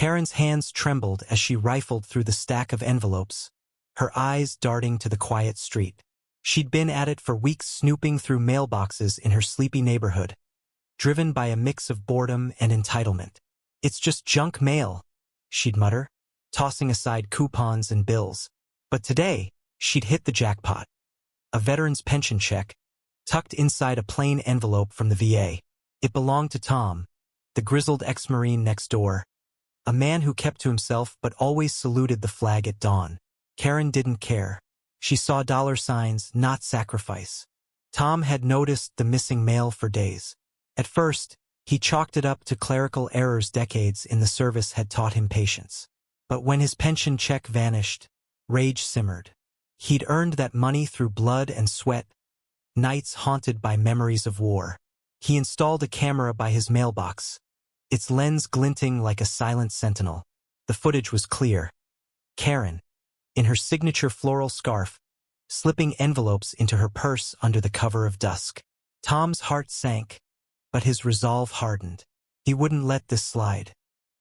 Karen's hands trembled as she rifled through the stack of envelopes, her eyes darting to the quiet street. She'd been at it for weeks, snooping through mailboxes in her sleepy neighborhood, driven by a mix of boredom and entitlement. "It's just junk mail," she'd mutter, tossing aside coupons and bills. But today, she'd hit the jackpot. A veteran's pension check, tucked inside a plain envelope from the VA. It belonged to Tom, the grizzled ex-Marine next door, a man who kept to himself but always saluted the flag at dawn. Karen didn't care. She saw dollar signs, not sacrifice. Tom had noticed the missing mail for days. At first, he chalked it up to clerical errors. Decades in the service had taught him patience. But when his pension check vanished, rage simmered. He'd earned that money through blood and sweat, nights haunted by memories of war. He installed a camera by his mailbox, its lens glinting like a silent sentinel. The footage was clear. Karen, in her signature floral scarf, slipping envelopes into her purse under the cover of dusk. Tom's heart sank, but his resolve hardened. He wouldn't let this slide.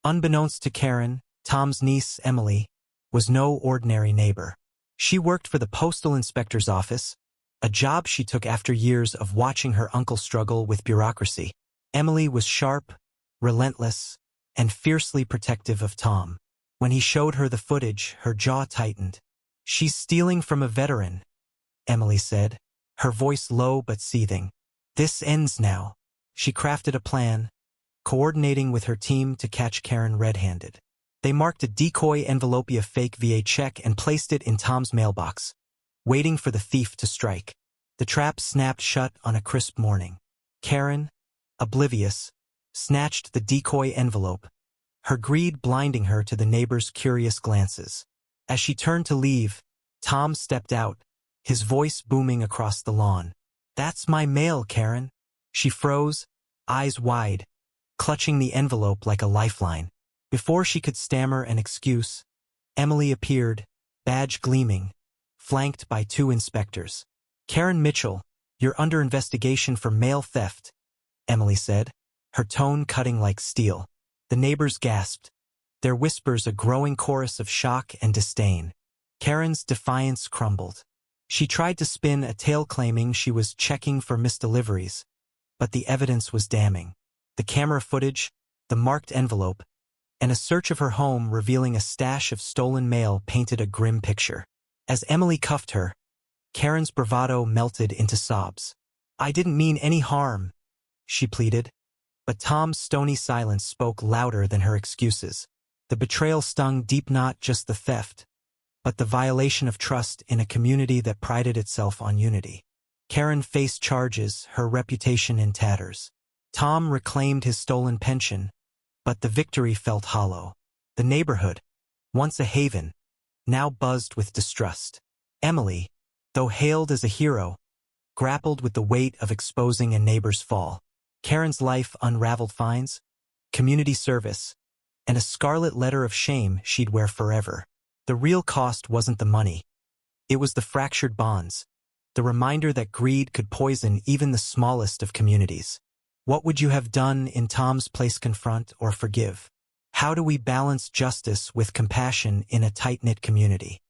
Unbeknownst to Karen, Tom's niece, Emily, was no ordinary neighbor. She worked for the Postal Inspector's office, a job she took after years of watching her uncle struggle with bureaucracy. Emily was sharp, relentless, and fiercely protective of Tom. When he showed her the footage, her jaw tightened. "She's stealing from a veteran," Emily said, her voice low but seething. "This ends now." She crafted a plan, coordinating with her team to catch Karen red-handed. They marked a decoy envelope, a fake VA check, and placed it in Tom's mailbox, waiting for the thief to strike. The trap snapped shut on a crisp morning. Karen, oblivious, snatched the decoy envelope, her greed blinding her to the neighbors' curious glances. As she turned to leave, Tom stepped out, his voice booming across the lawn. "That's my mail, Karen." She froze, eyes wide, clutching the envelope like a lifeline. Before she could stammer an excuse, Emily appeared, badge gleaming, flanked by 2 inspectors. "Karen Mitchell, you're under investigation for mail theft," Emily said, her tone cutting like steel. The neighbors gasped, their whispers a growing chorus of shock and disdain. Karen's defiance crumbled. She tried to spin a tale claiming she was checking for misdeliveries, but the evidence was damning. The camera footage, the marked envelope, and a search of her home revealing a stash of stolen mail painted a grim picture. As Emily cuffed her, Karen's bravado melted into sobs. "I didn't mean any harm," she pleaded. But Tom's stony silence spoke louder than her excuses. The betrayal stung deep, not just the theft, but the violation of trust in a community that prided itself on unity. Karen faced charges, her reputation in tatters. Tom reclaimed his stolen pension, but the victory felt hollow. The neighborhood, once a haven, now buzzed with distrust. Emily, though hailed as a hero, grappled with the weight of exposing a neighbor's fall. Karen's life unraveled fines, community service, and a scarlet letter of shame she'd wear forever. The real cost wasn't the money. It was the fractured bonds, the reminder that greed could poison even the smallest of communities. What would you have done in Tom's place? Confront or forgive? How do we balance justice with compassion in a tight-knit community?